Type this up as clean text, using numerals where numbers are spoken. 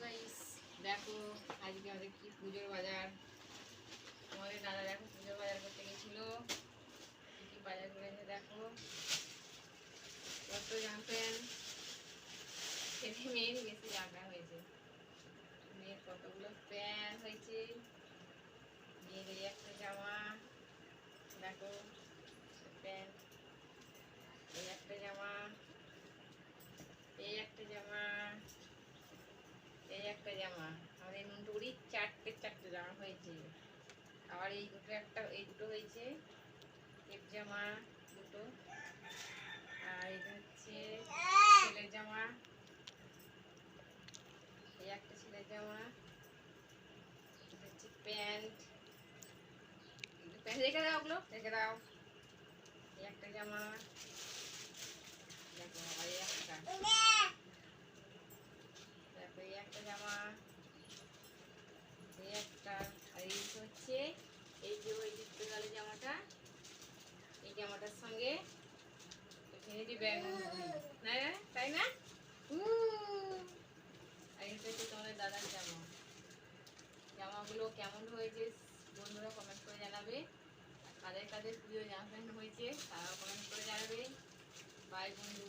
Guys, দেখো আজকে আমাদের কি পুজোর বাজার। আমাদের দাদা দেখো পুজোর বাজার করতে গেছিল, কি কি বাজার করেছে দেখো। কত জানতেন ছেলে মেয়েরই বেশি জামা হয়েছে। মেয়ের কতগুলো প্যান্ট হয়েছে, মেয়ের এই একটা জামা দেখো, প্যান্ট, এই একটা জামা, এই একটা জামা, এই একটা জামা। আমাদের নুনটুকুরি চারটে জামা হয়েছে। আবার এই দুটো এই দুটো হয়েছে টেপ জামা দুটো। আর এটা হচ্ছে ছেলের জামা, এই একটা ছেলের জামা, এটা হচ্ছে প্যান্ট। প্যান্ট রেখে দাও, ওগুলো রেখে দাও। এই একটা জামা দেখো, আবার এই একটা দেখো, এই একটা জামা, এই একটা। আর এই হচ্ছে এই যে ওই যে গেল জামাটা, এই জামাটার সঙ্গে ব্যাগ, তাই না? আর এটা হচ্ছে তোমাদের দাদার জামা। জামাগুলো কেমন হয়েছে বন্ধুরা কমেন্ট করে জানাবে। কাদের কাদের প্রিয় জামা প্যান্ট হয়েছে তারাও কমেন্ট করে জানাবে। বাই বন্ধু।